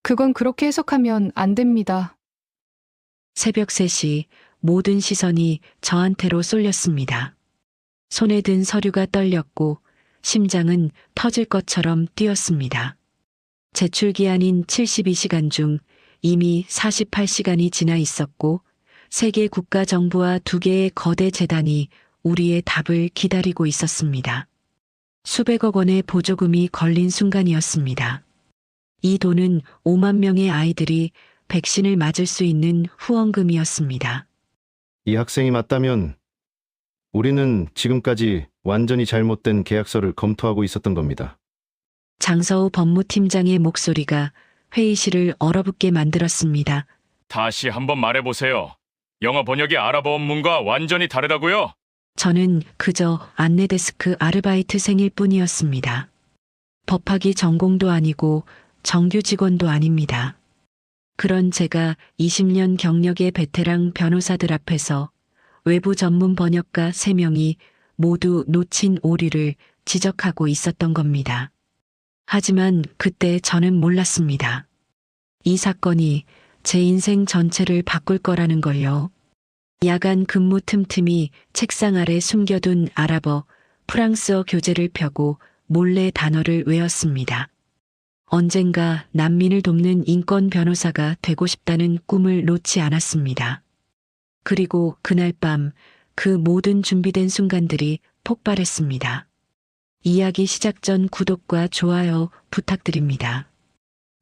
그건 그렇게 해석하면 안 됩니다. 새벽 3시 모든 시선이 저한테로 쏠렸습니다. 손에 든 서류가 떨렸고 심장은 터질 것처럼 뛰었습니다. 제출기한인 72시간 중 이미 48시간이 지나 있었고 세계 국가정부와 2개의 거대 재단이 우리의 답을 기다리고 있었습니다. 수백억 원의 보조금이 걸린 순간이었습니다. 이 돈은 5만 명의 아이들이 백신을 맞을 수 있는 후원금이었습니다. 이 학생이 맞다면 우리는 지금까지 완전히 잘못된 계약서를 검토하고 있었던 겁니다. 장서우 법무팀장의 목소리가 회의실을 얼어붙게 만들었습니다. 다시 한번 말해보세요. 영어 번역의 아랍어 원문과 완전히 다르다고요? 저는 그저 안내데스크 아르바이트생일 뿐이었습니다. 법학이 전공도 아니고 정규 직원도 아닙니다. 그런 제가 20년 경력의 베테랑 변호사들 앞에서 외부 전문 번역가 3명이 모두 놓친 오류를 지적하고 있었던 겁니다. 하지만 그때 저는 몰랐습니다. 이 사건이 제 인생 전체를 바꿀 거라는 걸요. 야간 근무 틈틈이 책상 아래 숨겨둔 아랍어, 프랑스어 교재를 펴고 몰래 단어를 외웠습니다. 언젠가 난민을 돕는 인권 변호사가 되고 싶다는 꿈을 놓지 않았습니다. 그리고 그날 밤 그 모든 준비된 순간들이 폭발했습니다. 이야기 시작 전 구독과 좋아요 부탁드립니다.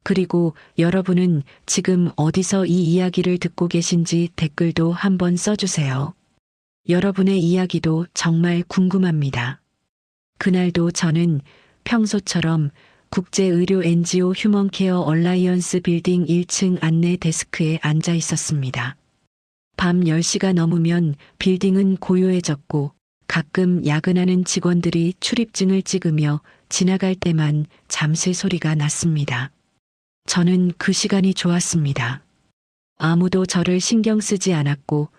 그리고 여러분은 지금 어디서 이 이야기를 듣고 계신지 댓글도 한번 써주세요. 여러분의 이야기도 정말 궁금합니다. 그날도 저는 평소처럼 국제의료 NGO 휴먼케어 얼라이언스 빌딩 1층 안내 데스크에 앉아 있었습니다. 밤 10시가 넘으면 빌딩은 고요해졌고 가끔 야근하는 직원들이 출입증을 찍으며 지나갈 때만 잠실 소리가 났습니다. 저는 그 시간이 좋았습니다. 아무도 저를 신경 쓰지 않았고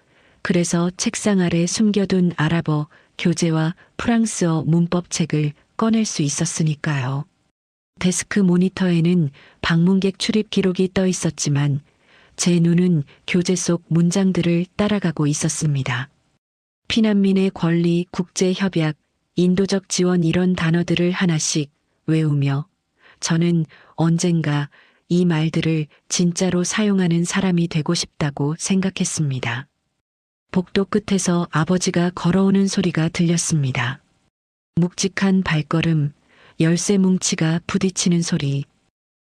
그래서 책상 아래 숨겨둔 아랍어 교재와 프랑스어 문법책을 꺼낼 수 있었으니까요. 데스크 모니터에는 방문객 출입 기록이 떠 있었지만 제 눈은 교재 속 문장들을 따라가고 있었습니다. 피난민의 권리, 국제협약, 인도적 지원 이런 단어들을 하나씩 외우며 저는 언젠가 이 말들을 진짜로 사용하는 사람이 되고 싶다고 생각했습니다. 복도 끝에서 아버지가 걸어오는 소리가 들렸습니다. 묵직한 발걸음, 열쇠 뭉치가 부딪히는 소리.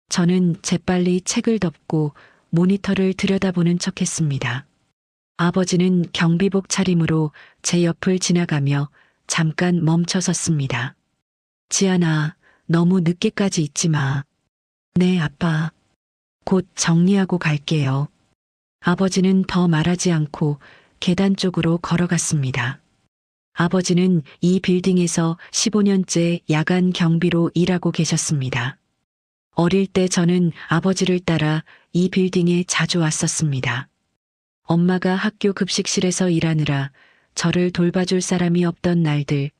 저는 재빨리 책을 덮고 모니터를 들여다보는 척했습니다. 아버지는 경비복 차림으로 제 옆을 지나가며 잠깐 멈춰 섰습니다. 지안아, 너무 늦게까지 있지 마. 네, 아빠. 곧 정리하고 갈게요. 아버지는 더 말하지 않고 계단 쪽으로 걸어갔습니다. 아버지는 이 빌딩에서 15년째 야간 경비로 일하고 계셨습니다. 어릴 때 저는 아버지를 따라 이 빌딩에 자주 왔었습니다. 엄마가 학교 급식실에서 일하느라 저를 돌봐줄 사람이 없던 날들,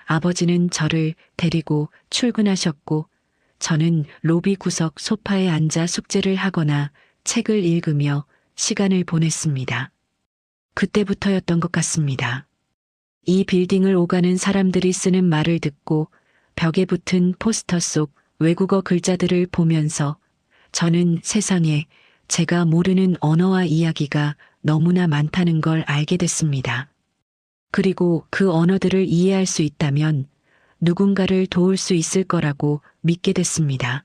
아버지는 저를 데리고 출근하셨고 저는 로비 구석 소파에 앉아 숙제를 하거나 책을 읽으며 시간을 보냈습니다. 그때부터였던 것 같습니다. 이 빌딩을 오가는 사람들이 쓰는 말을 듣고 벽에 붙은 포스터 속 외국어 글자들을 보면서 저는 세상에 제가 모르는 언어와 이야기가 너무나 많다는 걸 알게 됐습니다. 그리고 그 언어들을 이해할 수 있다면 누군가를 도울 수 있을 거라고 믿게 됐습니다.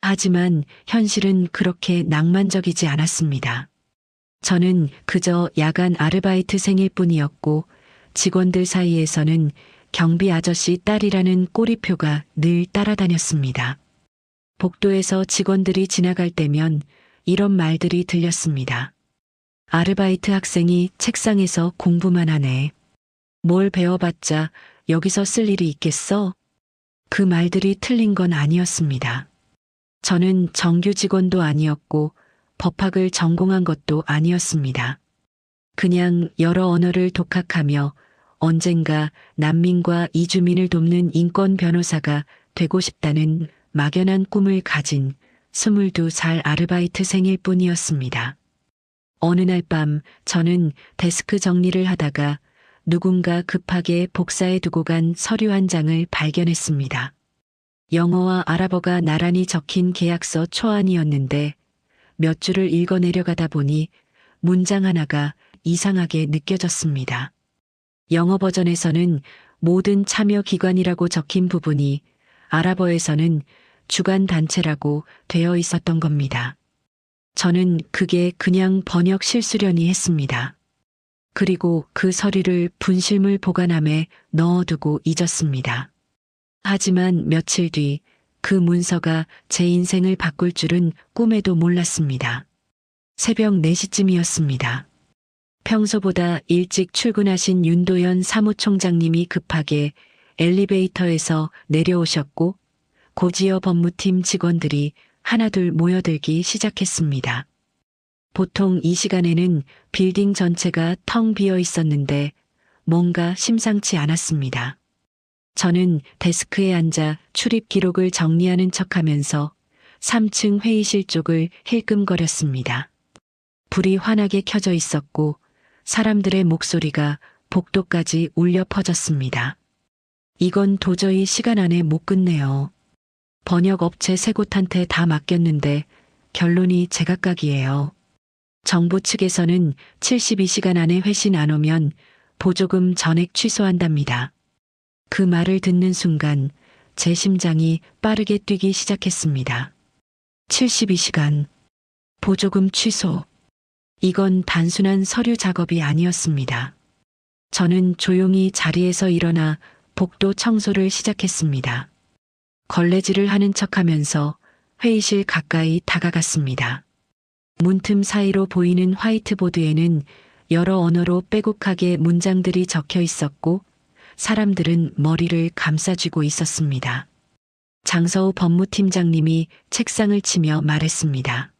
하지만 현실은 그렇게 낭만적이지 않았습니다. 저는 그저 야간 아르바이트생일 뿐이었고 직원들 사이에서는 경비 아저씨 딸이라는 꼬리표가 늘 따라다녔습니다. 복도에서 직원들이 지나갈 때면 이런 말들이 들렸습니다. 아르바이트 학생이 책상에서 공부만 하네. 뭘 배워봤자 여기서 쓸 일이 있겠어? 그 말들이 틀린 건 아니었습니다. 저는 정규 직원도 아니었고 법학을 전공한 것도 아니었습니다. 그냥 여러 언어를 독학하며 언젠가 난민과 이주민을 돕는 인권 변호사가 되고 싶다는 막연한 꿈을 가진 22살 아르바이트생일 뿐이었습니다. 어느 날 밤 저는 데스크 정리를 하다가 누군가 급하게 복사해 두고 간 서류 한 장을 발견했습니다. 영어와 아랍어가 나란히 적힌 계약서 초안이었는데 몇 줄을 읽어 내려가다 보니 문장 하나가 이상하게 느껴졌습니다. 영어 버전에서는 모든 참여 기관이라고 적힌 부분이 아랍어에서는 주관 단체라고 되어 있었던 겁니다. 저는 그게 그냥 번역 실수려니 했습니다. 그리고 그 서류를 분실물 보관함에 넣어두고 잊었습니다. 하지만 며칠 뒤 그 문서가 제 인생을 바꿀 줄은 꿈에도 몰랐습니다. 새벽 4시쯤이었습니다. 평소보다 일찍 출근하신 윤도현 사무총장님이 급하게 엘리베이터에서 내려오셨고 고지어 법무팀 직원들이 하나둘 모여들기 시작했습니다. 보통 이 시간에는 빌딩 전체가 텅 비어 있었는데 뭔가 심상치 않았습니다. 저는 데스크에 앉아 출입 기록을 정리하는 척하면서 3층 회의실 쪽을 힐끔거렸습니다. 불이 환하게 켜져 있었고 사람들의 목소리가 복도까지 울려 퍼졌습니다. 이건 도저히 시간 안에 못 끝내요. 번역 업체 세 곳한테 다 맡겼는데 결론이 제각각이에요. 정부 측에서는 72시간 안에 회신 안 오면 보조금 전액 취소한답니다. 그 말을 듣는 순간 제 심장이 빠르게 뛰기 시작했습니다. 72시간. 보조금 취소. 이건 단순한 서류 작업이 아니었습니다. 저는 조용히 자리에서 일어나 복도 청소를 시작했습니다. 걸레질을 하는 척하면서 회의실 가까이 다가갔습니다. 문틈 사이로 보이는 화이트보드에는 여러 언어로 빼곡하게 문장들이 적혀 있었고 사람들은 머리를 감싸쥐고 있었습니다. 장서우 법무팀장님이 책상을 치며 말했습니다.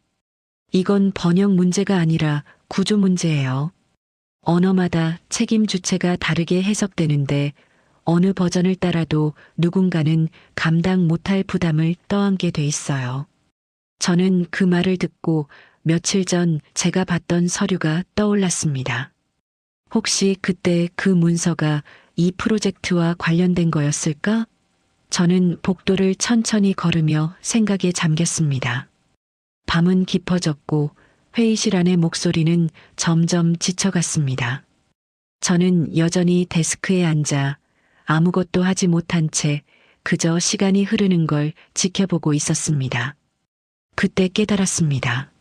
이건 번역 문제가 아니라 구조 문제예요. 언어마다 책임 주체가 다르게 해석되는데 어느 버전을 따라도 누군가는 감당 못할 부담을 떠안게 돼 있어요. 저는 그 말을 듣고 며칠 전 제가 봤던 서류가 떠올랐습니다. 혹시 그때 그 문서가 이 프로젝트와 관련된 거였을까? 저는 복도를 천천히 걸으며 생각에 잠겼습니다. 밤은 깊어졌고 회의실 안의 목소리는 점점 지쳐갔습니다. 저는 여전히 데스크에 앉아 아무것도 하지 못한 채 그저 시간이 흐르는 걸 지켜보고 있었습니다. 그때 깨달았습니다.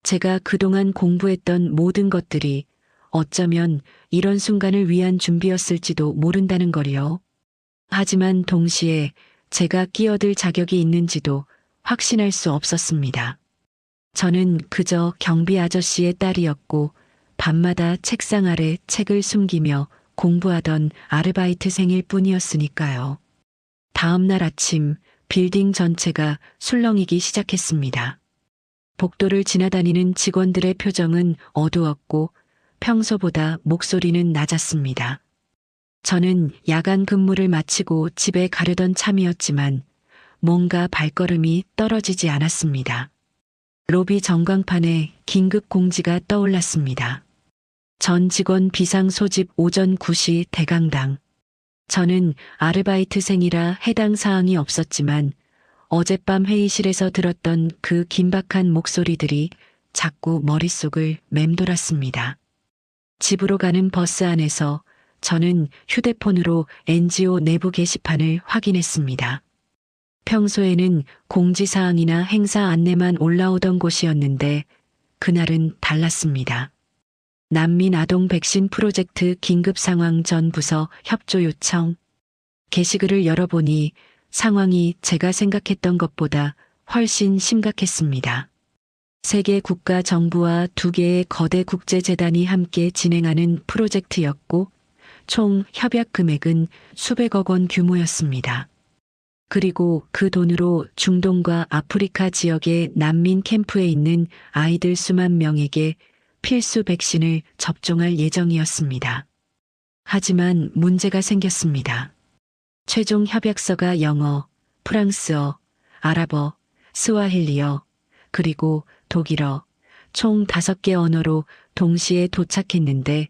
제가 그동안 공부했던 모든 것들이 어쩌면 이런 순간을 위한 준비였을지도 모른다는 거리요. 하지만 동시에 제가 끼어들 자격이 있는지도 확신할 수 없었습니다. 저는 그저 경비 아저씨의 딸이었고 밤마다 책상 아래 책을 숨기며 공부하던 아르바이트생일 뿐이었으니까요. 다음 날 아침 빌딩 전체가 술렁이기 시작했습니다. 복도를 지나다니는 직원들의 표정은 어두웠고 평소보다 목소리는 낮았습니다. 저는 야간 근무를 마치고 집에 가려던 참이었지만 뭔가 발걸음이 떨어지지 않았습니다. 로비 전광판에 긴급 공지가 떠올랐습니다. 전 직원 비상 소집 오전 9시 대강당. 저는 아르바이트생이라 해당 사항이 없었지만 어젯밤 회의실에서 들었던 그 긴박한 목소리들이 자꾸 머릿속을 맴돌았습니다. 집으로 가는 버스 안에서 저는 휴대폰으로 NGO 내부 게시판을 확인했습니다. 평소에는 공지사항이나 행사 안내만 올라오던 곳이었는데 그날은 달랐습니다. 난민 아동 백신 프로젝트 긴급 상황 전 부서 협조 요청. 게시글을 열어보니 상황이 제가 생각했던 것보다 훨씬 심각했습니다. 세계 국가 정부와 2개의 거대 국제재단이 함께 진행하는 프로젝트였고 총 협약 금액은 수백억 원 규모였습니다. 그리고 그 돈으로 중동과 아프리카 지역의 난민 캠프에 있는 아이들 수만 명에게 필수 백신을 접종할 예정이었습니다. 하지만 문제가 생겼습니다. 최종 협약서가 영어, 프랑스어, 아랍어, 스와힐리어, 그리고 독일어, 총 5개 언어로 동시에 도착했는데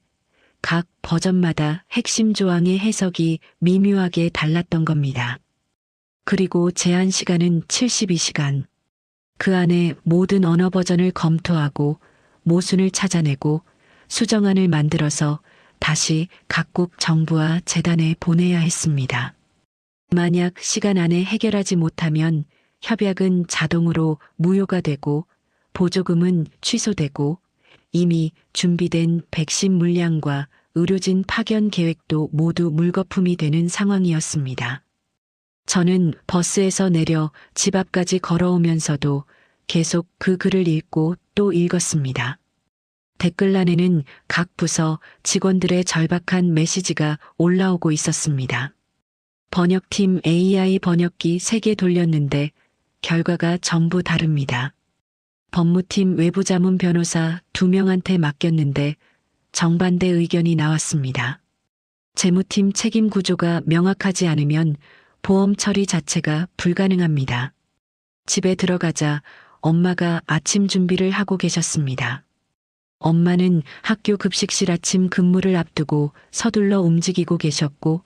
각 버전마다 핵심 조항의 해석이 미묘하게 달랐던 겁니다. 그리고 제한 시간은 72시간. 그 안에 모든 언어 버전을 검토하고 모순을 찾아내고 수정안을 만들어서 다시 각국 정부와 재단에 보내야 했습니다. 만약 시간 안에 해결하지 못하면 협약은 자동으로 무효가 되고 보조금은 취소되고 이미 준비된 백신 물량과 의료진 파견 계획도 모두 물거품이 되는 상황이었습니다. 저는 버스에서 내려 집 앞까지 걸어오면서도 계속 그 글을 읽고 또 읽었습니다. 댓글란에는 각 부서 직원들의 절박한 메시지가 올라오고 있었습니다. 번역팀 AI 번역기 3개 돌렸는데 결과가 전부 다릅니다. 법무팀 외부자문 변호사 2명한테 맡겼는데 정반대 의견이 나왔습니다. 재무팀 책임 구조가 명확하지 않으면 보험 처리 자체가 불가능합니다. 집에 들어가자 엄마가 아침 준비를 하고 계셨습니다. 엄마는 학교 급식실 아침 근무를 앞두고 서둘러 움직이고 계셨고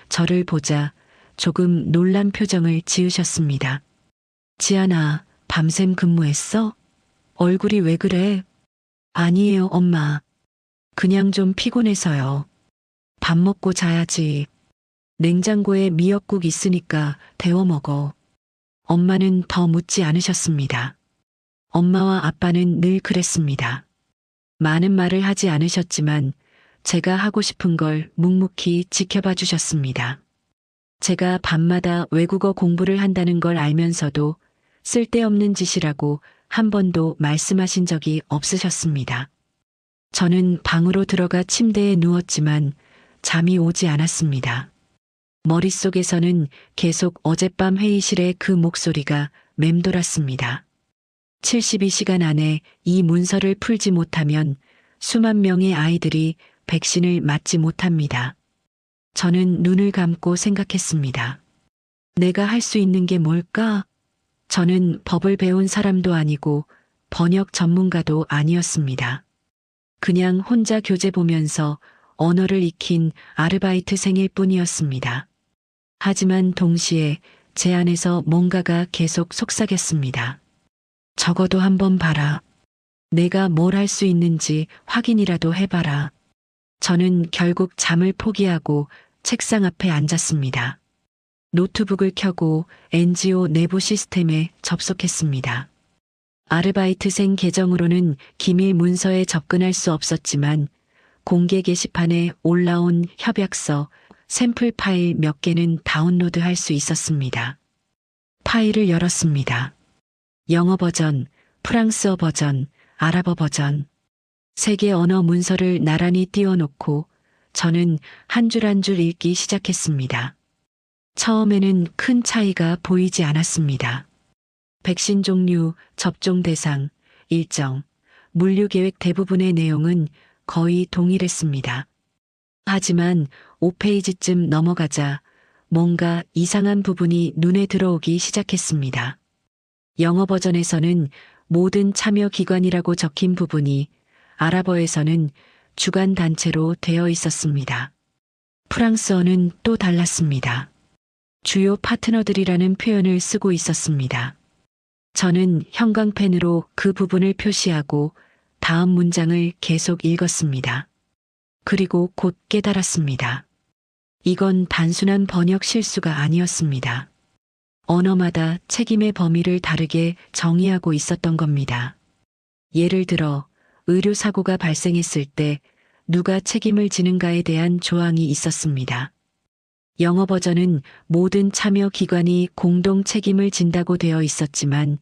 저를 보자 조금 놀란 표정을 지으셨습니다. 지안아, 밤샘 근무했어? 얼굴이 왜 그래? 아니에요, 엄마. 그냥 좀 피곤해서요. 밥 먹고 자야지. 냉장고에 미역국 있으니까 데워 먹어. 엄마는 더 묻지 않으셨습니다. 엄마와 아빠는 늘 그랬습니다. 많은 말을 하지 않으셨지만 제가 하고 싶은 걸 묵묵히 지켜봐 주셨습니다. 제가 밤마다 외국어 공부를 한다는 걸 알면서도 쓸데없는 짓이라고 한 번도 말씀하신 적이 없으셨습니다. 저는 방으로 들어가 침대에 누웠지만 잠이 오지 않았습니다. 머릿속에서는 계속 어젯밤 회의실의 그 목소리가 맴돌았습니다. 72시간 안에 이 문서를 풀지 못하면 수만 명의 아이들이 백신을 맞지 못합니다. 저는 눈을 감고 생각했습니다. 내가 할 수 있는 게 뭘까? 저는 법을 배운 사람도 아니고 번역 전문가도 아니었습니다. 그냥 혼자 교재 보면서 언어를 익힌 아르바이트생일 뿐이었습니다. 하지만 동시에 제 안에서 뭔가가 계속 속삭였습니다. 적어도 한번 봐라. 내가 뭘 할 수 있는지 확인이라도 해봐라. 저는 결국 잠을 포기하고 책상 앞에 앉았습니다. 노트북을 켜고 NGO 내부 시스템에 접속했습니다. 아르바이트생 계정으로는 기밀 문서에 접근할 수 없었지만 공개 게시판에 올라온 협약서, 샘플 파일 몇 개는 다운로드할 수 있었습니다. 파일을 열었습니다. 영어 버전, 프랑스어 버전, 아랍어 버전. 3개 언어 문서를 나란히 띄워놓고 저는 한 줄 한 줄 읽기 시작했습니다. 처음에는 큰 차이가 보이지 않았습니다. 백신 종류, 접종 대상, 일정, 물류 계획 대부분의 내용은 거의 동일했습니다. 하지만 5페이지쯤 넘어가자 뭔가 이상한 부분이 눈에 들어오기 시작했습니다. 영어 버전에서는 모든 참여 기관이라고 적힌 부분이 아랍어에서는 주관 단체로 되어 있었습니다. 프랑스어는 또 달랐습니다. 주요 파트너들이라는 표현을 쓰고 있었습니다. 저는 형광펜으로 그 부분을 표시하고 다음 문장을 계속 읽었습니다. 그리고 곧 깨달았습니다. 이건 단순한 번역 실수가 아니었습니다. 언어마다 책임의 범위를 다르게 정의하고 있었던 겁니다. 예를 들어 의료사고가 발생했을 때 누가 책임을 지는가에 대한 조항이 있었습니다. 영어 버전은 모든 참여 기관이 공동 책임을 진다고 되어 있었지만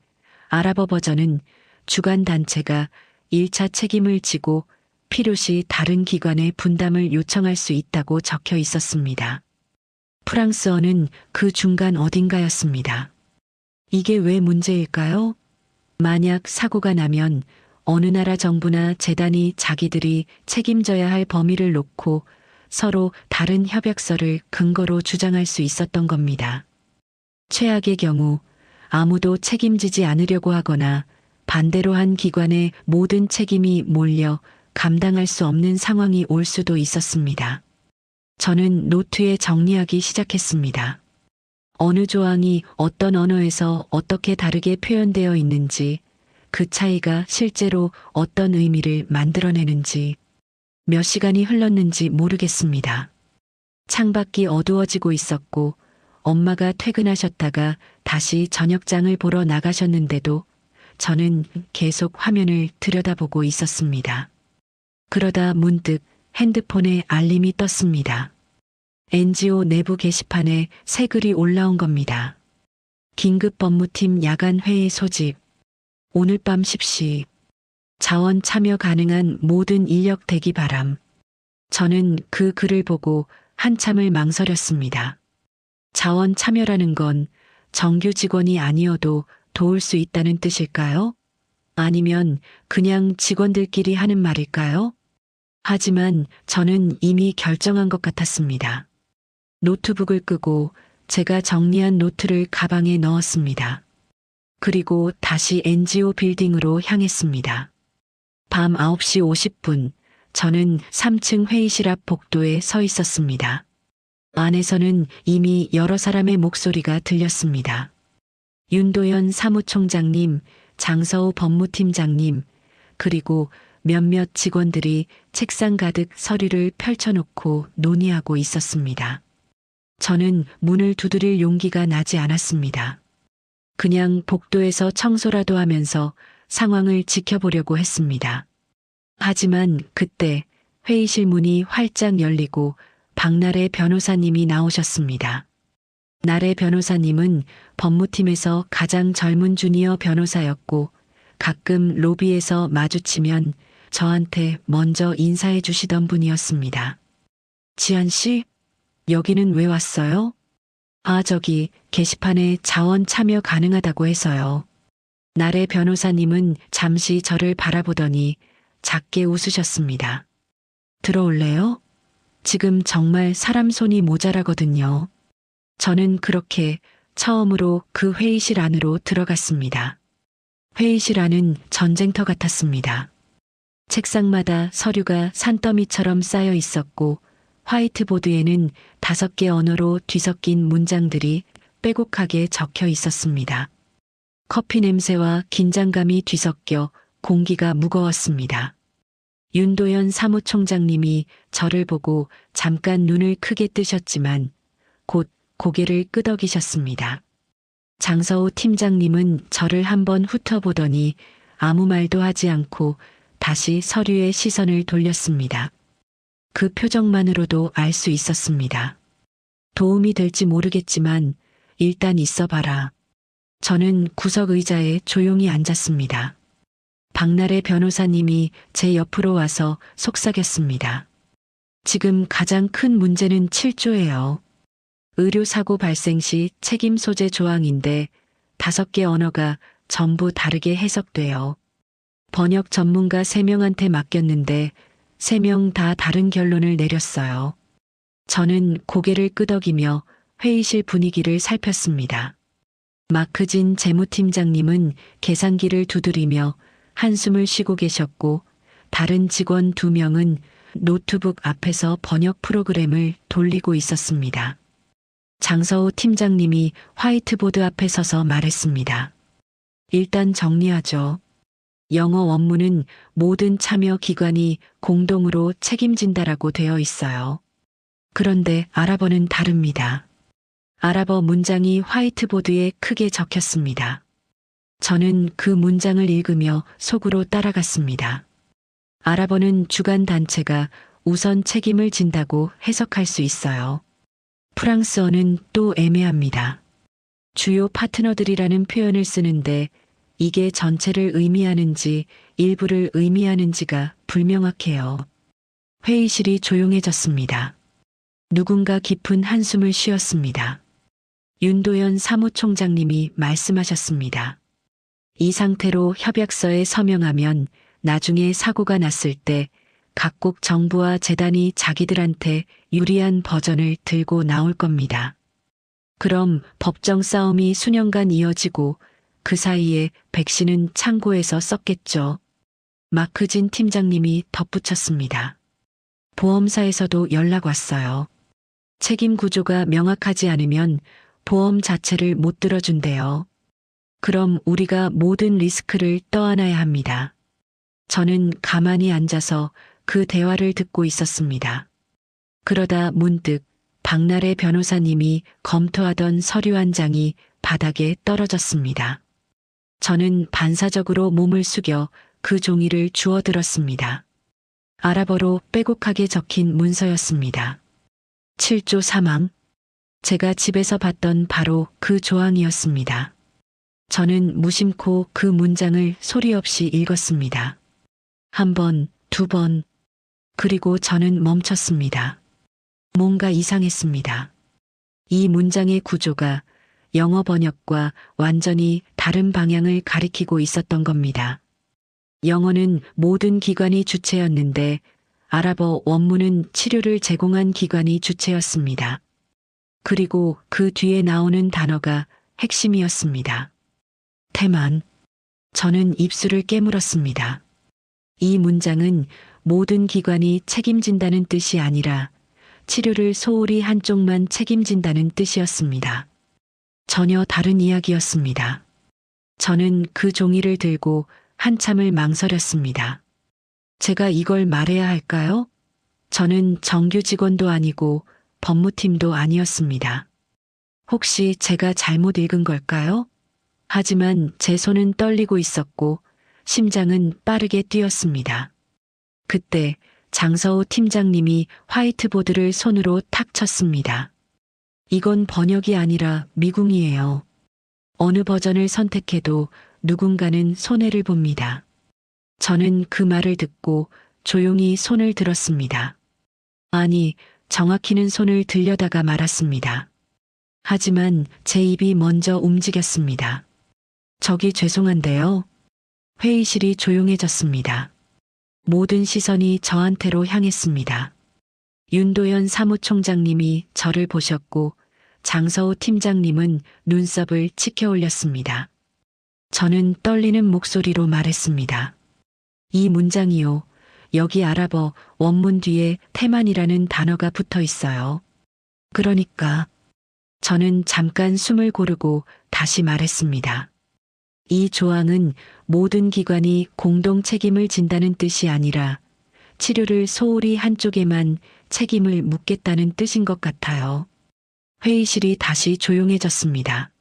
아랍어 버전은 주관 단체가 1차 책임을 지고 필요시 다른 기관의 분담을 요청할 수 있다고 적혀 있었습니다. 프랑스어는 그 중간 어딘가였습니다. 이게 왜 문제일까요? 만약 사고가 나면 어느 나라 정부나 재단이 자기들이 책임져야 할 범위를 놓고 서로 다른 협약서를 근거로 주장할 수 있었던 겁니다. 최악의 경우 아무도 책임지지 않으려고 하거나 반대로 한 기관에 모든 책임이 몰려 감당할 수 없는 상황이 올 수도 있었습니다. 저는 노트에 정리하기 시작했습니다. 어느 조항이 어떤 언어에서 어떻게 다르게 표현되어 있는지, 그 차이가 실제로 어떤 의미를 만들어내는지, 몇 시간이 흘렀는지 모르겠습니다. 창밖이 어두워지고 있었고 엄마가 퇴근하셨다가 다시 저녁장을 보러 나가셨는데도 저는 계속 화면을 들여다보고 있었습니다. 그러다 문득 핸드폰에 알림이 떴습니다. NGO 내부 게시판에 새 글이 올라온 겁니다. 긴급 법무팀 야간 회의 소집. 오늘 밤 10시. 자원 참여 가능한 모든 인력 대기 바람. 저는 그 글을 보고 한참을 망설였습니다. 자원 참여라는 건 정규 직원이 아니어도 도울 수 있다는 뜻일까요? 아니면 그냥 직원들끼리 하는 말일까요? 하지만 저는 이미 결정한 것 같았습니다. 노트북을 끄고 제가 정리한 노트를 가방에 넣었습니다. 그리고 다시 NGO 빌딩으로 향했습니다. 밤 9시 50분, 저는 3층 회의실 앞 복도에 서 있었습니다. 안에서는 이미 여러 사람의 목소리가 들렸습니다. 윤도현 사무총장님, 장서우 법무팀장님, 그리고 몇몇 직원들이 책상 가득 서류를 펼쳐놓고 논의하고 있었습니다. 저는 문을 두드릴 용기가 나지 않았습니다. 그냥 복도에서 청소라도 하면서 상황을 지켜보려고 했습니다. 하지만 그때 회의실 문이 활짝 열리고 박나래 변호사님이 나오셨습니다. 나래 변호사님은 법무팀에서 가장 젊은 주니어 변호사였고 가끔 로비에서 마주치면 저한테 먼저 인사해 주시던 분이었습니다. 지한 씨, 여기는 왜 왔어요? 아, 저기 게시판에 자원 참여 가능하다고 해서요. 나래 변호사님은 잠시 저를 바라보더니 작게 웃으셨습니다. 들어올래요? 지금 정말 사람 손이 모자라거든요. 저는 그렇게 처음으로 그 회의실 안으로 들어갔습니다. 회의실 안은 전쟁터 같았습니다. 책상마다 서류가 산더미처럼 쌓여 있었고 화이트보드에는 5개 언어로 뒤섞인 문장들이 빼곡하게 적혀 있었습니다. 커피 냄새와 긴장감이 뒤섞여 공기가 무거웠습니다. 윤도현 사무총장님이 저를 보고 잠깐 눈을 크게 뜨셨지만 곧 고개를 끄덕이셨습니다. 장서우 팀장님은 저를 한번 훑어보더니 아무 말도 하지 않고 다시 서류에 시선을 돌렸습니다. 그 표정만으로도 알 수 있었습니다. 도움이 될지 모르겠지만 일단 있어봐라. 저는 구석 의자에 조용히 앉았습니다. 박나래 변호사님이 제 옆으로 와서 속삭였습니다. 지금 가장 큰 문제는 7조예요. 의료사고 발생 시 책임 소재 조항인데 5개 언어가 전부 다르게 해석돼요. 번역 전문가 3명한테 맡겼는데 3명 다 다른 결론을 내렸어요. 저는 고개를 끄덕이며 회의실 분위기를 살폈습니다. 마크진 재무팀장님은 계산기를 두드리며 한숨을 쉬고 계셨고 다른 직원 2명은 노트북 앞에서 번역 프로그램을 돌리고 있었습니다. 장서우 팀장님이 화이트보드 앞에 서서 말했습니다. 일단 정리하죠. 영어 원문은 모든 참여 기관이 공동으로 책임진다라고 되어 있어요. 그런데 아랍어는 다릅니다. 아랍어 문장이 화이트보드에 크게 적혔습니다. 저는 그 문장을 읽으며 속으로 따라갔습니다. 아랍어는 주관 단체가 우선 책임을 진다고 해석할 수 있어요. 프랑스어는 또 애매합니다. 주요 파트너들이라는 표현을 쓰는데 이게 전체를 의미하는지 일부를 의미하는지가 불명확해요. 회의실이 조용해졌습니다. 누군가 깊은 한숨을 쉬었습니다. 윤도현 사무총장님이 말씀하셨습니다. 이 상태로 협약서에 서명하면 나중에 사고가 났을 때 각국 정부와 재단이 자기들한테 유리한 버전을 들고 나올 겁니다. 그럼 법정 싸움이 수년간 이어지고 그 사이에 백 씨는 창고에서 썼겠죠. 마크진 팀장님이 덧붙였습니다. 보험사에서도 연락 왔어요. 책임 구조가 명확하지 않으면 보험 자체를 못 들어준대요. 그럼 우리가 모든 리스크를 떠안아야 합니다. 저는 가만히 앉아서 그 대화를 듣고 있었습니다. 그러다 문득 박나래 변호사님이 검토하던 서류 한 장이 바닥에 떨어졌습니다. 저는 반사적으로 몸을 숙여 그 종이를 주워들었습니다. 아랍어로 빼곡하게 적힌 문서였습니다. 7조 사망. 제가 집에서 봤던 바로 그 조항이었습니다. 저는 무심코 그 문장을 소리 없이 읽었습니다. 한 번, 두 번. 그리고 저는 멈췄습니다. 뭔가 이상했습니다. 이 문장의 구조가 영어 번역과 완전히 다른 방향을 가리키고 있었던 겁니다. 영어는 모든 기관이 주체였는데 아랍어 원문은 치료를 제공한 기관이 주체였습니다. 그리고 그 뒤에 나오는 단어가 핵심이었습니다. 태만. 저는 입술을 깨물었습니다. 이 문장은 모든 기관이 책임진다는 뜻이 아니라 치료를 소홀히 한쪽만 책임진다는 뜻이었습니다. 전혀 다른 이야기였습니다. 저는 그 종이를 들고 한참을 망설였습니다. 제가 이걸 말해야 할까요? 저는 정규 직원도 아니고 법무팀도 아니었습니다. 혹시 제가 잘못 읽은 걸까요? 하지만 제 손은 떨리고 있었고 심장은 빠르게 뛰었습니다. 그때 장서우 팀장님이 화이트보드를 손으로 탁 쳤습니다. 이건 번역이 아니라 미궁이에요. 어느 버전을 선택해도 누군가는 손해를 봅니다. 저는 그 말을 듣고 조용히 손을 들었습니다. 아니, 정확히는 손을 들려다가 말았습니다. 하지만 제 입이 먼저 움직였습니다. 저기 죄송한데요. 회의실이 조용해졌습니다. 모든 시선이 저한테로 향했습니다. 윤도현 사무총장님이 저를 보셨고 장서우 팀장님은 눈썹을 치켜 올렸습니다. 저는 떨리는 목소리로 말했습니다. 이 문장이요. 여기 아랍어 원문 뒤에 태만이라는 단어가 붙어 있어요. 그러니까 저는 잠깐 숨을 고르고 다시 말했습니다. 이 조항은 모든 기관이 공동 책임을 진다는 뜻이 아니라 치료를 소홀히 한쪽에만 책임을 묻겠다는 뜻인 것 같아요. 회의실이 다시 조용해졌습니다.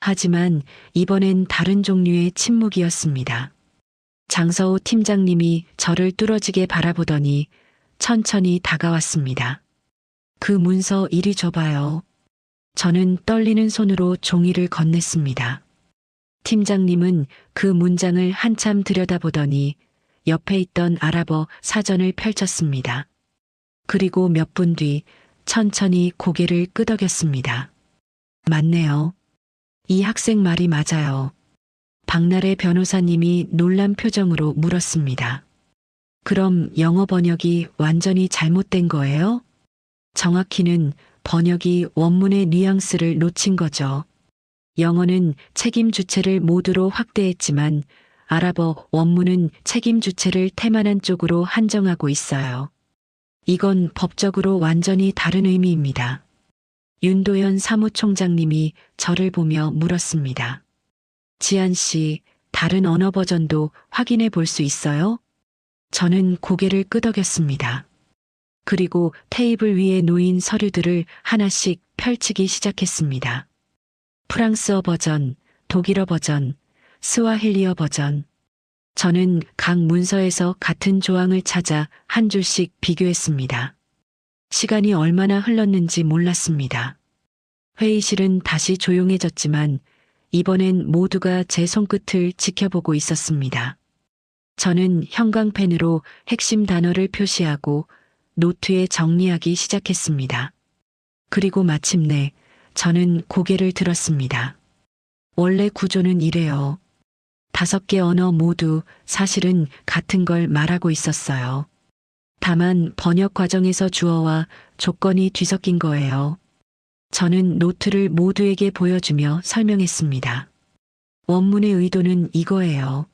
하지만 이번엔 다른 종류의 침묵이었습니다. 장서우 팀장님이 저를 뚫어지게 바라보더니 천천히 다가왔습니다. 그 문서 이리 줘봐요. 저는 떨리는 손으로 종이를 건넸습니다. 팀장님은 그 문장을 한참 들여다보더니 옆에 있던 아랍어 사전을 펼쳤습니다. 그리고 몇 분 뒤 천천히 고개를 끄덕였습니다. 맞네요. 이 학생 말이 맞아요. 박나래 변호사님이 놀란 표정으로 물었습니다. 그럼 영어 번역이 완전히 잘못된 거예요? 정확히는 번역이 원문의 뉘앙스를 놓친 거죠. 영어는 책임 주체를 모두로 확대했지만 아랍어 원문은 책임 주체를 태만한 쪽으로 한정하고 있어요. 이건 법적으로 완전히 다른 의미입니다. 윤도현 사무총장님이 저를 보며 물었습니다. 지한 씨, 다른 언어 버전도 확인해 볼 수 있어요? 저는 고개를 끄덕였습니다. 그리고 테이블 위에 놓인 서류들을 하나씩 펼치기 시작했습니다. 프랑스어 버전, 독일어 버전, 스와힐리어 버전. 저는 각 문서에서 같은 조항을 찾아 한 줄씩 비교했습니다. 시간이 얼마나 흘렀는지 몰랐습니다. 회의실은 다시 조용해졌지만 이번엔 모두가 제 손끝을 지켜보고 있었습니다. 저는 형광펜으로 핵심 단어를 표시하고 노트에 정리하기 시작했습니다. 그리고 마침내 저는 고개를 들었습니다. 원래 구조는 이래요. 5개 언어 모두 사실은 같은 걸 말하고 있었어요. 다만 번역 과정에서 주어와 조건이 뒤섞인 거예요. 저는 노트를 모두에게 보여주며 설명했습니다. 원문의 의도는 이거예요.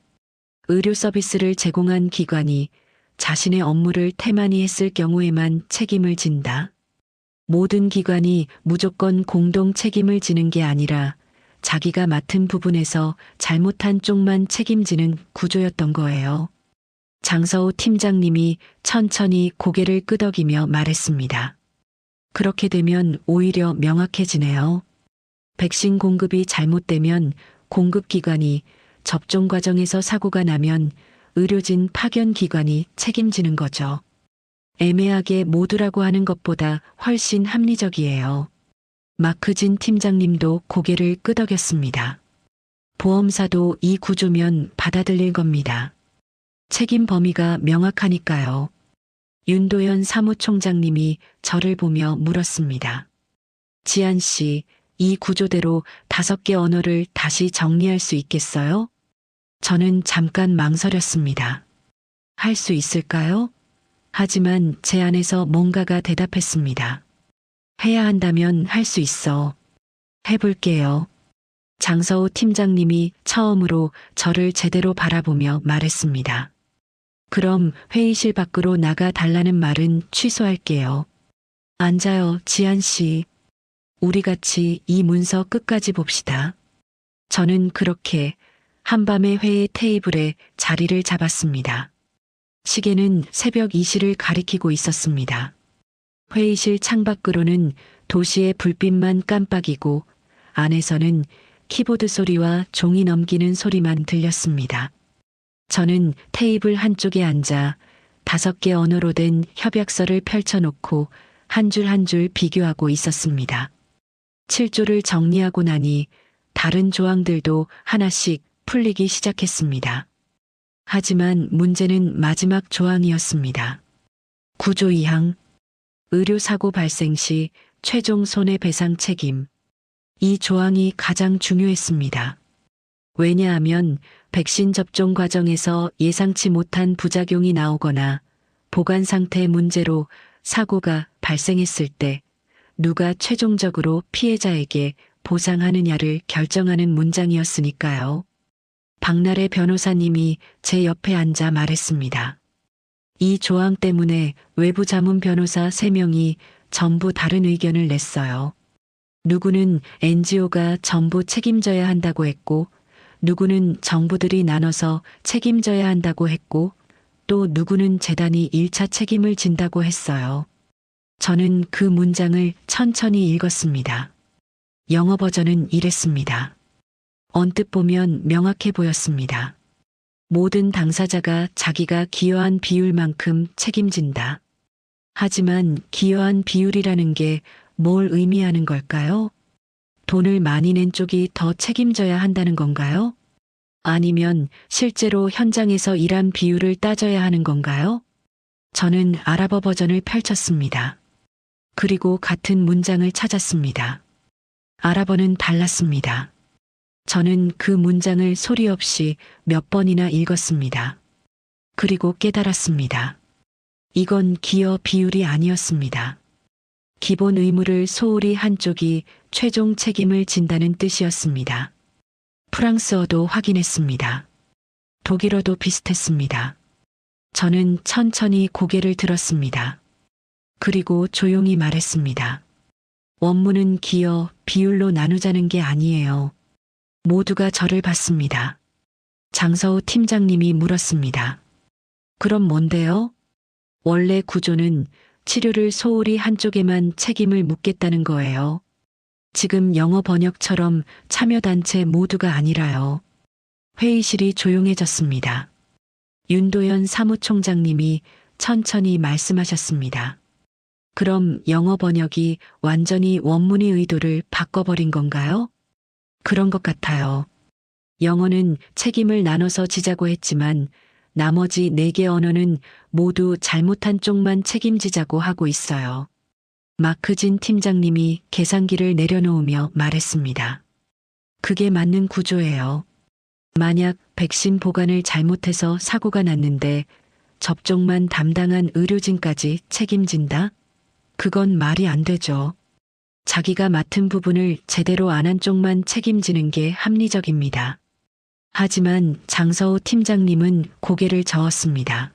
의료 서비스를 제공한 기관이 자신의 업무를 태만히 했을 경우에만 책임을 진다. 모든 기관이 무조건 공동 책임을 지는 게 아니라 자기가 맡은 부분에서 잘못한 쪽만 책임지는 구조였던 거예요. 장서우 팀장님이 천천히 고개를 끄덕이며 말했습니다. 그렇게 되면 오히려 명확해지네요. 백신 공급이 잘못되면 공급기관이, 접종 과정에서 사고가 나면 의료진 파견 기관이 책임지는 거죠. 애매하게 모두라고 하는 것보다 훨씬 합리적이에요. 마크진 팀장님도 고개를 끄덕였습니다. 보험사도 이 구조면 받아들일 겁니다. 책임 범위가 명확하니까요. 윤도현 사무총장님이 저를 보며 물었습니다. 지한 씨, 이 구조대로 5개 언어를 다시 정리할 수 있겠어요? 저는 잠깐 망설였습니다. 할 수 있을까요? 하지만 제 안에서 뭔가가 대답했습니다. 해야 한다면 할 수 있어. 해볼게요. 장서우 팀장님이 처음으로 저를 제대로 바라보며 말했습니다. 그럼 회의실 밖으로 나가 달라는 말은 취소할게요. 앉아요, 지한 씨. 우리 같이 이 문서 끝까지 봅시다. 저는 그렇게 한밤의 회의 테이블에 자리를 잡았습니다. 시계는 새벽 2시를 가리키고 있었습니다. 회의실 창밖으로는 도시의 불빛만 깜빡이고 안에서는 키보드 소리와 종이 넘기는 소리만 들렸습니다. 저는 테이블 한쪽에 앉아 5개 언어로 된 협약서를 펼쳐놓고 한 줄 한 줄 비교하고 있었습니다. 7조를 정리하고 나니 다른 조항들도 하나씩 풀리기 시작했습니다. 하지만 문제는 마지막 조항이었습니다. 9조 2항, 의료사고 발생 시 최종 손해배상 책임. 이 조항이 가장 중요했습니다. 왜냐하면 백신 접종 과정에서 예상치 못한 부작용이 나오거나 보관 상태 문제로 사고가 발생했을 때 누가 최종적으로 피해자에게 보상하느냐를 결정하는 문장이었으니까요. 박나래 변호사님이 제 옆에 앉아 말했습니다. 이 조항 때문에 외부 자문 변호사 3명이 전부 다른 의견을 냈어요. 누구는 NGO가 전부 책임져야 한다고 했고, 누구는 정부들이 나눠서 책임져야 한다고 했고, 또 누구는 재단이 1차 책임을 진다고 했어요. 저는 그 문장을 천천히 읽었습니다. 영어 버전은 이랬습니다. 언뜻 보면 명확해 보였습니다. 모든 당사자가 자기가 기여한 비율만큼 책임진다. 하지만 기여한 비율이라는 게 뭘 의미하는 걸까요? 돈을 많이 낸 쪽이 더 책임져야 한다는 건가요? 아니면 실제로 현장에서 일한 비율을 따져야 하는 건가요? 저는 아랍어 버전을 펼쳤습니다. 그리고 같은 문장을 찾았습니다. 아랍어는 달랐습니다. 저는 그 문장을 소리 없이 몇 번이나 읽었습니다. 그리고 깨달았습니다. 이건 기여 비율이 아니었습니다. 기본 의무를 소홀히 한 쪽이 최종 책임을 진다는 뜻이었습니다. 프랑스어도 확인했습니다. 독일어도 비슷했습니다. 저는 천천히 고개를 들었습니다. 그리고 조용히 말했습니다. 원문은 기여, 비율로 나누자는 게 아니에요. 모두가 저를 봤습니다. 장서우 팀장님이 물었습니다. 그럼 뭔데요? 원래 구조는 치료를 소홀히 한쪽에만 책임을 묻겠다는 거예요. 지금 영어 번역처럼 참여단체 모두가 아니라요. 회의실이 조용해졌습니다. 윤도현 사무총장님이 천천히 말씀하셨습니다. 그럼 영어 번역이 완전히 원문의 의도를 바꿔버린 건가요? 그런 것 같아요. 영어는 책임을 나눠서 지자고 했지만 나머지 4개 언어는 모두 잘못한 쪽만 책임지자고 하고 있어요. 마크진 팀장님이 계산기를 내려놓으며 말했습니다. 그게 맞는 구조예요. 만약 백신 보관을 잘못해서 사고가 났는데 접종만 담당한 의료진까지 책임진다? 그건 말이 안 되죠. 자기가 맡은 부분을 제대로 안 한 쪽만 책임지는 게 합리적입니다. 하지만 장서우 팀장님은 고개를 저었습니다.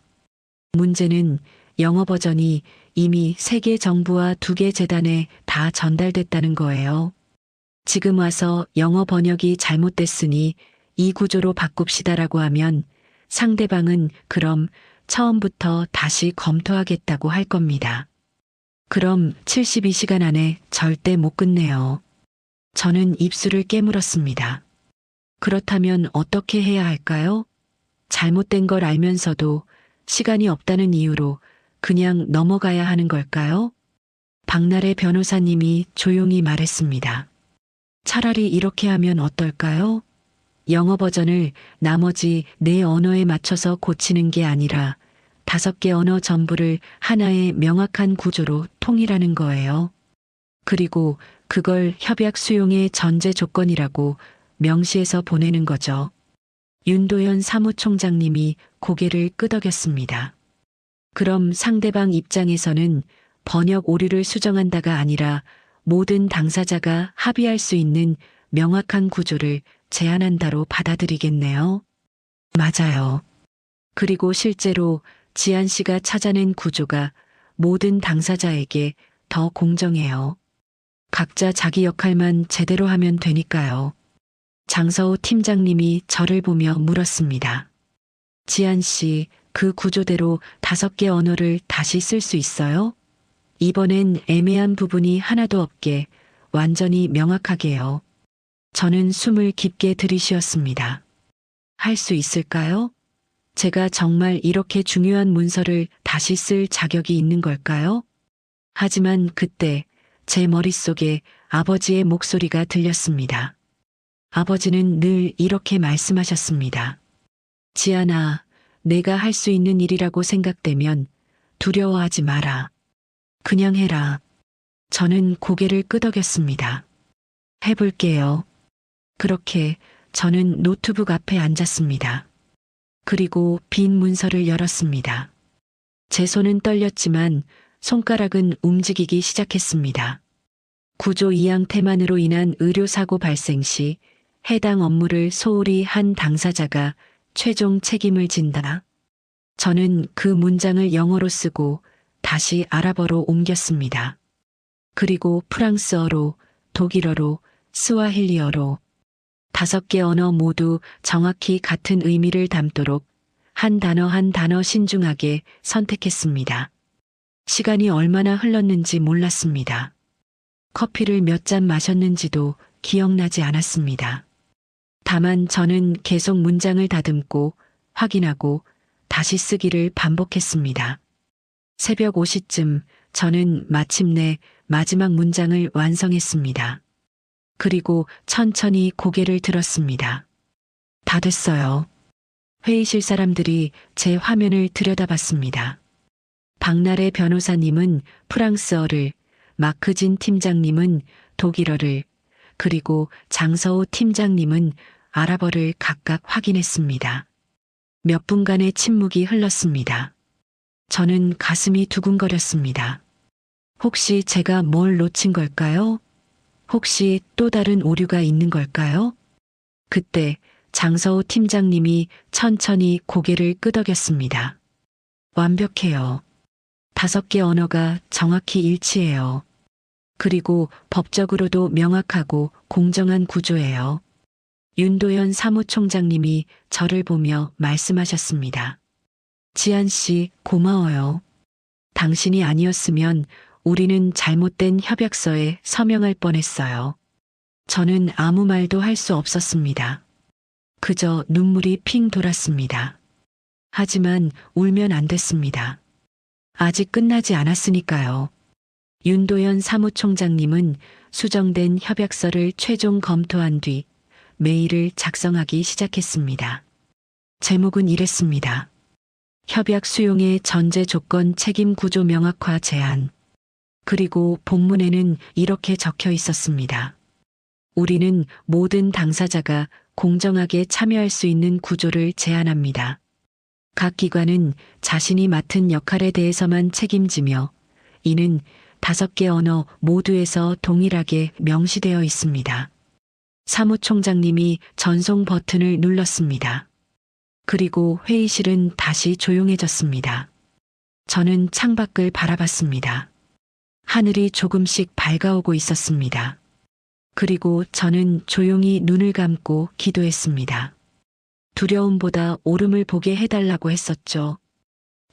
문제는 영어 버전이 이미 3개 정부와 2개 재단에 다 전달됐다는 거예요. 지금 와서 영어 번역이 잘못됐으니 이 구조로 바꿉시다라고 하면 상대방은 그럼 처음부터 다시 검토하겠다고 할 겁니다. 그럼 72시간 안에 절대 못 끝내요. 저는 입술을 깨물었습니다. 그렇다면 어떻게 해야 할까요? 잘못된 걸 알면서도 시간이 없다는 이유로 그냥 넘어가야 하는 걸까요? 박나래 변호사님이 조용히 말했습니다. 차라리 이렇게 하면 어떨까요? 영어 버전을 나머지 4 언어에 맞춰서 고치는 게 아니라 5개 언어 전부를 하나의 명확한 구조로 통일하는 거예요. 그리고 그걸 협약 수용의 전제 조건이라고 명시해서 보내는 거죠. 윤도현 사무총장님이 고개를 끄덕였습니다. 그럼 상대방 입장에서는 번역 오류를 수정한다가 아니라 모든 당사자가 합의할 수 있는 명확한 구조를 제안한다로 받아들이겠네요. 맞아요. 그리고 실제로 지한 씨가 찾아낸 구조가 모든 당사자에게 더 공정해요. 각자 자기 역할만 제대로 하면 되니까요. 장서우 팀장님이 저를 보며 물었습니다. 지한 씨, 그 구조대로 5개 언어를 다시 쓸 수 있어요? 이번엔 애매한 부분이 하나도 없게 완전히 명확하게요. 저는 숨을 깊게 들이쉬었습니다. 할 수 있을까요? 제가 정말 이렇게 중요한 문서를 다시 쓸 자격이 있는 걸까요? 하지만 그때 제 머릿속에 아버지의 목소리가 들렸습니다. 아버지는 늘 이렇게 말씀하셨습니다. 지안아, 내가 할 수 있는 일이라고 생각되면 두려워하지 마라. 그냥 해라. 저는 고개를 끄덕였습니다. 해볼게요. 그렇게 저는 노트북 앞에 앉았습니다. 그리고 빈 문서를 열었습니다. 제 손은 떨렸지만 손가락은 움직이기 시작했습니다. 구조 이양 태만으로 인한 의료사고 발생 시 해당 업무를 소홀히 한 당사자가 최종 책임을 진다. 저는 그 문장을 영어로 쓰고 다시 아랍어로 옮겼습니다. 그리고 프랑스어로, 독일어로, 스와힐리어로 5개 언어 모두 정확히 같은 의미를 담도록 한 단어 한 단어 신중하게 선택했습니다. 시간이 얼마나 흘렀는지 몰랐습니다. 커피를 몇 잔 마셨는지도 기억나지 않았습니다. 다만 저는 계속 문장을 다듬고 확인하고 다시 쓰기를 반복했습니다. 새벽 5시쯤 저는 마침내 마지막 문장을 완성했습니다. 그리고 천천히 고개를 들었습니다. 다 됐어요. 회의실 사람들이 제 화면을 들여다봤습니다. 박나래 변호사님은 프랑스어를, 마크진 팀장님은 독일어를, 그리고 장서우 팀장님은 아랍어를 각각 확인했습니다. 몇 분간의 침묵이 흘렀습니다. 저는 가슴이 두근거렸습니다. 혹시 제가 뭘 놓친 걸까요? 혹시 또 다른 오류가 있는 걸까요? 그때 장서우 팀장님이 천천히 고개를 끄덕였습니다. 완벽해요. 5개 언어가 정확히 일치해요. 그리고 법적으로도 명확하고 공정한 구조예요. 윤도현 사무총장님이 저를 보며 말씀하셨습니다. 지한 씨, 고마워요. 당신이 아니었으면 우리는 잘못된 협약서에 서명할 뻔했어요. 저는 아무 말도 할 수 없었습니다. 그저 눈물이 핑 돌았습니다. 하지만 울면 안 됐습니다. 아직 끝나지 않았으니까요. 윤도현 사무총장님은 수정된 협약서를 최종 검토한 뒤 메일을 작성하기 시작했습니다. 제목은 이랬습니다. 협약 수용의 전제 조건 책임 구조 명확화 제안. 그리고 본문에는 이렇게 적혀 있었습니다. 우리는 모든 당사자가 공정하게 참여할 수 있는 구조를 제안합니다. 각 기관은 자신이 맡은 역할에 대해서만 책임지며 이는 5개 언어 모두에서 동일하게 명시되어 있습니다. 사무총장님이 전송 버튼을 눌렀습니다. 그리고 회의실은 다시 조용해졌습니다. 저는 창밖을 바라봤습니다. 하늘이 조금씩 밝아오고 있었습니다. 그리고 저는 조용히 눈을 감고 기도했습니다. 두려움보다 오름을 보게 해달라고 했었죠.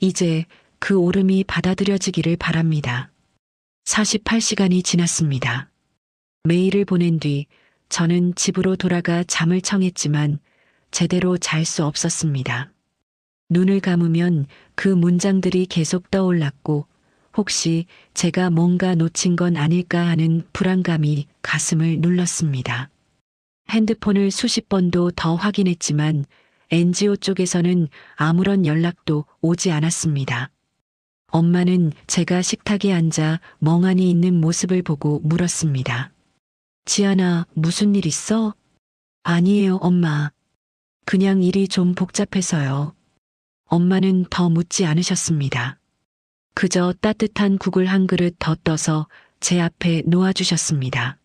이제 그 오름이 받아들여지기를 바랍니다. 48시간이 지났습니다. 메일을 보낸 뒤 저는 집으로 돌아가 잠을 청했지만 제대로 잘 수 없었습니다. 눈을 감으면 그 문장들이 계속 떠올랐고 혹시 제가 뭔가 놓친 건 아닐까 하는 불안감이 가슴을 눌렀습니다. 핸드폰을 수십 번도 더 확인했지만 NGO 쪽에서는 아무런 연락도 오지 않았습니다. 엄마는 제가 식탁에 앉아 멍하니 있는 모습을 보고 물었습니다. 지안아, 무슨 일 있어? 아니에요, 엄마. 그냥 일이 좀 복잡해서요. 엄마는 더 묻지 않으셨습니다. 그저 따뜻한 국을 한 그릇 더 떠서 제 앞에 놓아주셨습니다.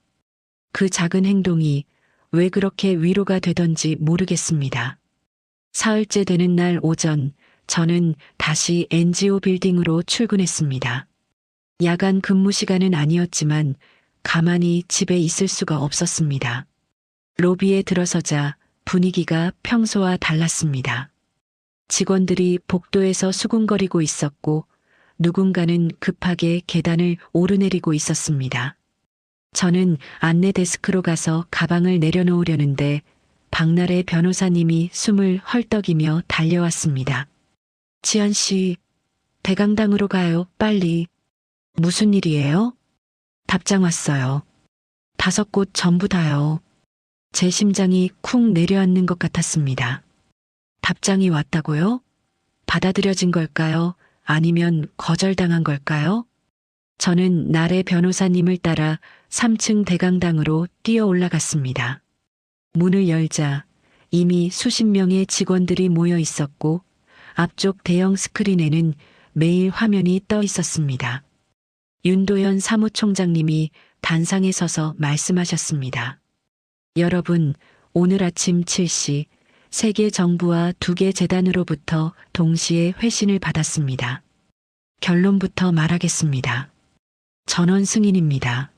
그 작은 행동이 왜 그렇게 위로가 되던지 모르겠습니다. 사흘째 되는 날 오전, 저는 다시 NGO 빌딩으로 출근했습니다. 야간 근무 시간은 아니었지만 가만히 집에 있을 수가 없었습니다. 로비에 들어서자 분위기가 평소와 달랐습니다. 직원들이 복도에서 수군거리고 있었고 누군가는 급하게 계단을 오르내리고 있었습니다. 저는 안내 데스크로 가서 가방을 내려놓으려는데 박나래 변호사님이 숨을 헐떡이며 달려왔습니다. 지안 씨, 대강당으로 가요, 빨리. 무슨 일이에요? 답장 왔어요. 5곳 전부 다요. 제 심장이 쿵 내려앉는 것 같았습니다. 답장이 왔다고요? 받아들여진 걸까요? 아니면 거절당한 걸까요? 저는 나래 변호사님을 따라 3층 대강당으로 뛰어 올라갔습니다. 문을 열자 이미 수십 명의 직원들이 모여 있었고 앞쪽 대형 스크린에는 메일 화면이 떠 있었습니다. 윤도현 사무총장님이 단상에 서서 말씀하셨습니다. 여러분, 오늘 아침 7시 세계 정부와 2개 재단으로부터 동시에 회신을 받았습니다. 결론부터 말하겠습니다. 전원 승인입니다.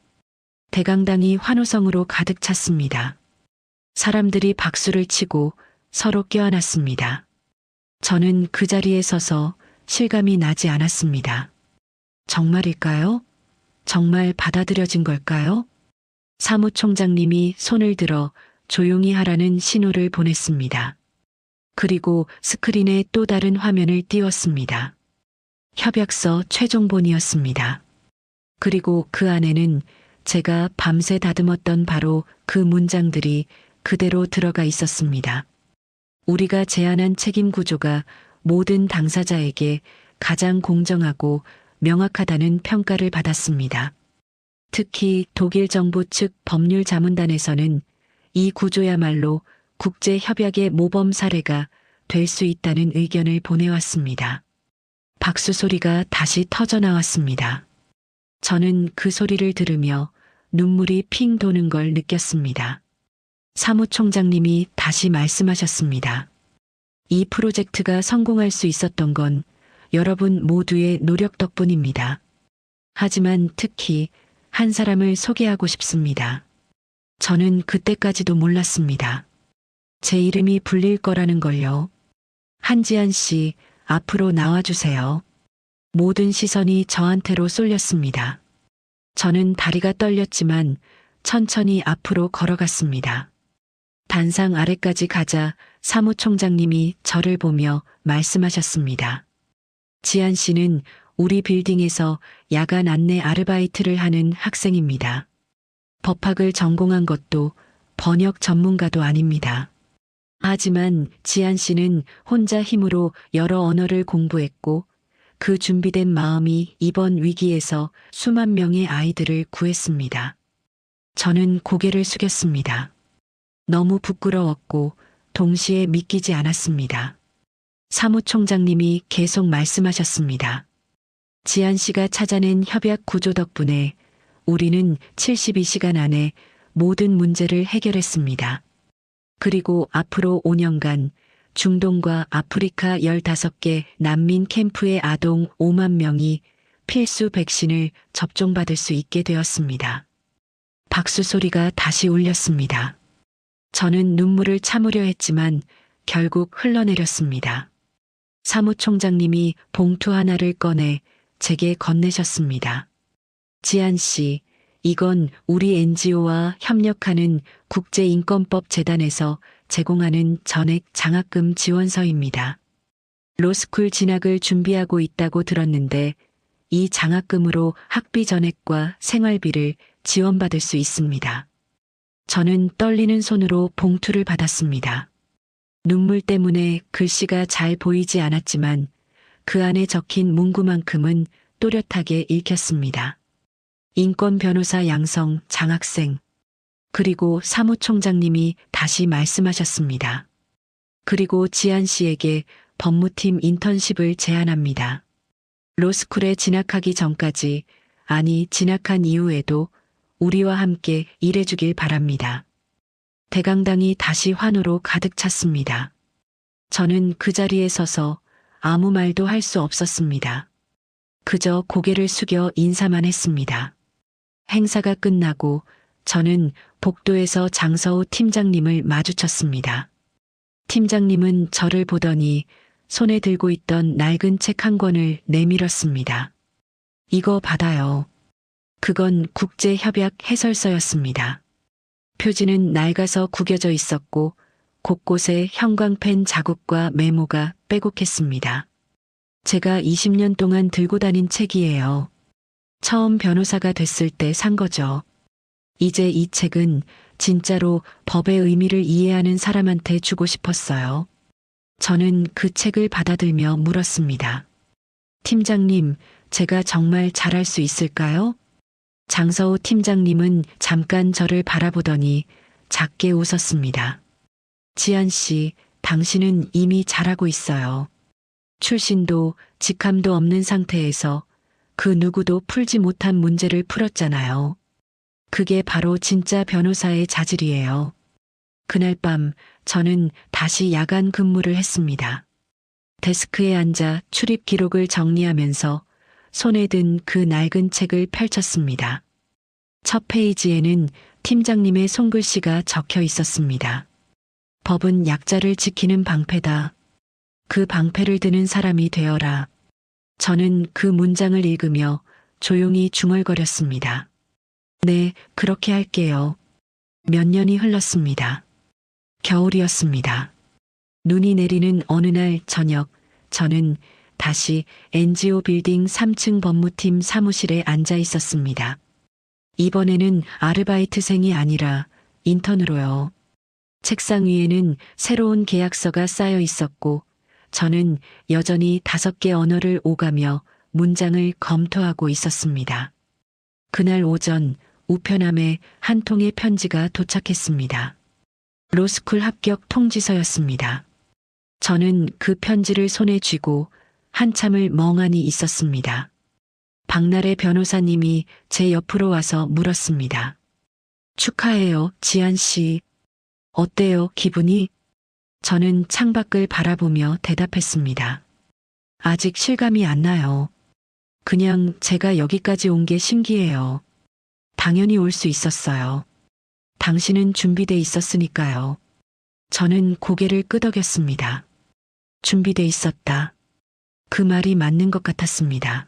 대강당이 환호성으로 가득 찼습니다. 사람들이 박수를 치고 서로 껴안았습니다. 저는 그 자리에 서서 실감이 나지 않았습니다. 정말일까요? 정말 받아들여진 걸까요? 사무총장님이 손을 들어 조용히 하라는 신호를 보냈습니다. 그리고 스크린에 또 다른 화면을 띄웠습니다. 협약서 최종본이었습니다. 그리고 그 안에는 제가 밤새 다듬었던 바로 그 문장들이 그대로 들어가 있었습니다. 우리가 제안한 책임 구조가 모든 당사자에게 가장 공정하고 명확하다는 평가를 받았습니다. 특히 독일 정부 측 법률 자문단에서는 이 구조야말로 국제 협약의 모범 사례가 될 수 있다는 의견을 보내왔습니다. 박수 소리가 다시 터져 나왔습니다. 저는 그 소리를 들으며 눈물이 핑 도는 걸 느꼈습니다. 사무총장님이 다시 말씀하셨습니다. 이 프로젝트가 성공할 수 있었던 건 여러분 모두의 노력 덕분입니다. 하지만 특히 한 사람을 소개하고 싶습니다. 저는 그때까지도 몰랐습니다. 제 이름이 불릴 거라는 걸요. 한지안 씨, 앞으로 나와주세요. 모든 시선이 저한테로 쏠렸습니다. 저는 다리가 떨렸지만 천천히 앞으로 걸어갔습니다. 단상 아래까지 가자 사무총장님이 저를 보며 말씀하셨습니다. 지안 씨는 우리 빌딩에서 야간 안내 아르바이트를 하는 학생입니다. 법학을 전공한 것도 번역 전문가도 아닙니다. 하지만 지안 씨는 혼자 힘으로 여러 언어를 공부했고 그 준비된 마음이 이번 위기에서 수만 명의 아이들을 구했습니다. 저는 고개를 숙였습니다. 너무 부끄러웠고 동시에 믿기지 않았습니다. 사무총장님이 계속 말씀하셨습니다. 지한 씨가 찾아낸 협약 구조 덕분에 우리는 72시간 안에 모든 문제를 해결했습니다. 그리고 앞으로 5년간 중동과 아프리카 15개 난민 캠프의 아동 5만 명이 필수 백신을 접종받을 수 있게 되었습니다. 박수 소리가 다시 울렸습니다. 저는 눈물을 참으려 했지만 결국 흘러내렸습니다. 사무총장님이 봉투 하나를 꺼내 제게 건네셨습니다. 지한 씨, 이건 우리 NGO와 협력하는 국제인권법재단에서 제공하는 전액 장학금 지원서입니다. 로스쿨 진학을 준비하고 있다고 들었는데 이 장학금으로 학비 전액과 생활비를 지원받을 수 있습니다. 저는 떨리는 손으로 봉투를 받았습니다. 눈물 때문에 글씨가 잘 보이지 않았지만 그 안에 적힌 문구만큼은 또렷하게 읽혔습니다. 인권 변호사 양성 장학생. 그리고 사무총장님이 다시 말씀하셨습니다. 그리고 지한 씨에게 법무팀 인턴십을 제안합니다. 로스쿨에 진학하기 전까지, 아니 진학한 이후에도 우리와 함께 일해주길 바랍니다. 대강당이 다시 환호로 가득 찼습니다. 저는 그 자리에 서서 아무 말도 할 수 없었습니다. 그저 고개를 숙여 인사만 했습니다. 행사가 끝나고 저는 복도에서 장서우 팀장님을 마주쳤습니다. 팀장님은 저를 보더니 손에 들고 있던 낡은 책 한 권을 내밀었습니다. 이거 받아요. 그건 국제협약 해설서였습니다. 표지는 낡아서 구겨져 있었고 곳곳에 형광펜 자국과 메모가 빼곡했습니다. 제가 20년 동안 들고 다닌 책이에요. 처음 변호사가 됐을 때 산 거죠. 이제 이 책은 진짜로 법의 의미를 이해하는 사람한테 주고 싶었어요. 저는 그 책을 받아들며 물었습니다. 팀장님, 제가 정말 잘할 수 있을까요? 장서우 팀장님은 잠깐 저를 바라보더니 작게 웃었습니다. 지한 씨, 당신은 이미 잘하고 있어요. 출신도 직함도 없는 상태에서 그 누구도 풀지 못한 문제를 풀었잖아요. 그게 바로 진짜 변호사의 자질이에요. 그날 밤 저는 다시 야간 근무를 했습니다. 데스크에 앉아 출입 기록을 정리하면서 손에 든 그 낡은 책을 펼쳤습니다. 첫 페이지에는 팀장님의 손글씨가 적혀 있었습니다. 법은 약자를 지키는 방패다. 그 방패를 드는 사람이 되어라. 저는 그 문장을 읽으며 조용히 중얼거렸습니다. 네, 그렇게 할게요. 몇 년이 흘렀습니다. 겨울이었습니다. 눈이 내리는 어느 날 저녁, 저는 다시 NGO 빌딩 3층 법무팀 사무실에 앉아 있었습니다. 이번에는 아르바이트생이 아니라 인턴으로요. 책상 위에는 새로운 계약서가 쌓여 있었고 저는 여전히 5개 언어를 오가며 문장을 검토하고 있었습니다. 그날 오전 우편함에 한 통의 편지가 도착했습니다. 로스쿨 합격 통지서였습니다. 저는 그 편지를 손에 쥐고 한참을 멍하니 있었습니다. 박나래 변호사님이 제 옆으로 와서 물었습니다. 축하해요, 지한 씨. 어때요, 기분이? 저는 창밖을 바라보며 대답했습니다. 아직 실감이 안 나요. 그냥 제가 여기까지 온 게 신기해요. 당연히 올 수 있었어요. 당신은 준비돼 있었으니까요. 저는 고개를 끄덕였습니다. 준비돼 있었다. 그 말이 맞는 것 같았습니다.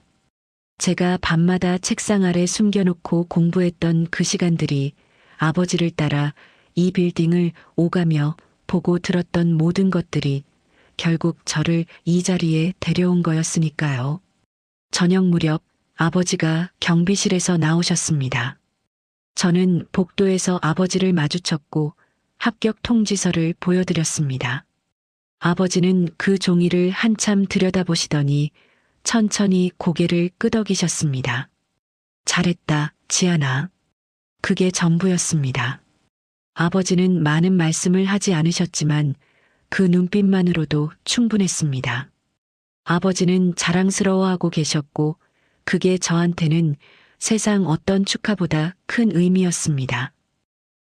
제가 밤마다 책상 아래 숨겨놓고 공부했던 그 시간들이 아버지를 따라 이 빌딩을 오가며 보고 들었던 모든 것들이 결국 저를 이 자리에 데려온 거였으니까요. 저녁 무렵 아버지가 경비실에서 나오셨습니다. 저는 복도에서 아버지를 마주쳤고 합격 통지서를 보여드렸습니다. 아버지는 그 종이를 한참 들여다보시더니 천천히 고개를 끄덕이셨습니다. 잘했다, 지안아. 그게 전부였습니다. 아버지는 많은 말씀을 하지 않으셨지만 그 눈빛만으로도 충분했습니다. 아버지는 자랑스러워하고 계셨고 그게 저한테는 세상 어떤 축하보다 큰 의미였습니다.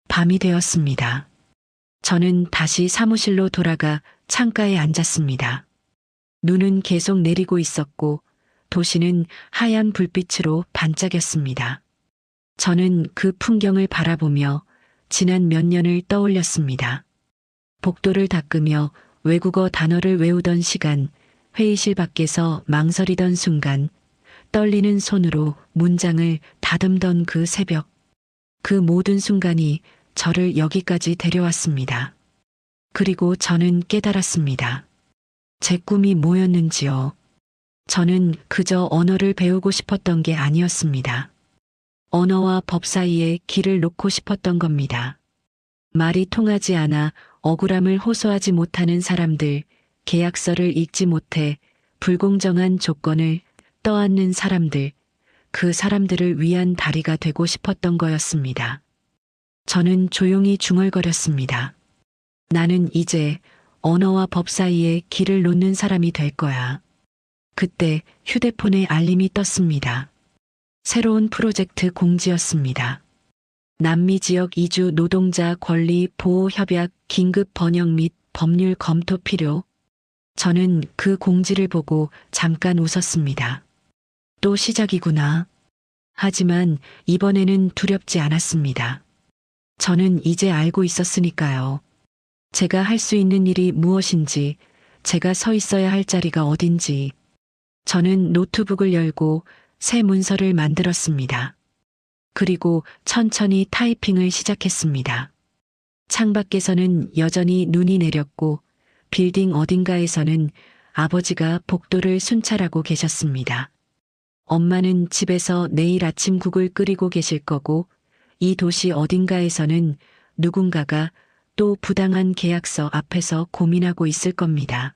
밤이 되었습니다. 저는 다시 사무실로 돌아가 창가에 앉았습니다. 눈은 계속 내리고 있었고 도시는 하얀 불빛으로 반짝였습니다. 저는 그 풍경을 바라보며 지난 몇 년을 떠올렸습니다. 복도를 닦으며 외국어 단어를 외우던 시간, 회의실 밖에서 망설이던 순간, 떨리는 손으로 문장을 다듬던 그 새벽, 그 모든 순간이 저를 여기까지 데려왔습니다. 그리고 저는 깨달았습니다. 제 꿈이 뭐였는지요. 저는 그저 언어를 배우고 싶었던 게 아니었습니다. 언어와 법 사이에 길을 놓고 싶었던 겁니다. 말이 통하지 않아 억울함을 호소하지 못하는 사람들, 계약서를 읽지 못해 불공정한 조건을 떠안는 사람들, 그 사람들을 위한 다리가 되고 싶었던 거였습니다. 저는 조용히 중얼거렸습니다. 나는 이제 언어와 법 사이에 길을 놓는 사람이 될 거야. 그때 휴대폰에 알림이 떴습니다. 새로운 프로젝트 공지였습니다. 남미 지역 이주 노동자 권리 보호 협약 긴급 번역 및 법률 검토 필요. 저는 그 공지를 보고 잠깐 웃었습니다. 또 시작이구나. 하지만 이번에는 두렵지 않았습니다. 저는 이제 알고 있었으니까요. 제가 할 수 있는 일이 무엇인지, 제가 서 있어야 할 자리가 어딘지. 저는 노트북을 열고 새 문서를 만들었습니다. 그리고 천천히 타이핑을 시작했습니다. 창밖에서는 여전히 눈이 내렸고 빌딩 어딘가에서는 아버지가 복도를 순찰하고 계셨습니다. 엄마는 집에서 내일 아침국을 끓이고 계실 거고 이 도시 어딘가에서는 누군가가 또 부당한 계약서 앞에서 고민하고 있을 겁니다.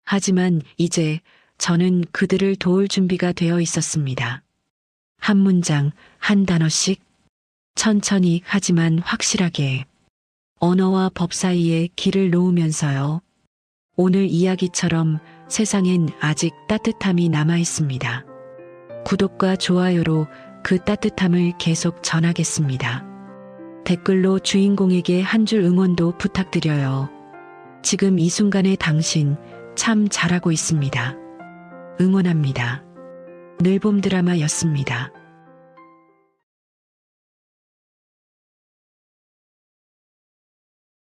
하지만 이제 저는 그들을 도울 준비가 되어 있었습니다. 한 문장, 한 단어씩 천천히 하지만 확실하게 언어와 법 사이에 길을 놓으면서요. 오늘 이야기처럼 세상엔 아직 따뜻함이 남아 있습니다. 구독과 좋아요로 그 따뜻함을 계속 전하겠습니다. 댓글로 주인공에게 한 줄 응원도 부탁드려요. 지금 이 순간의 당신 참 잘하고 있습니다. 응원합니다. 늘봄 드라마였습니다.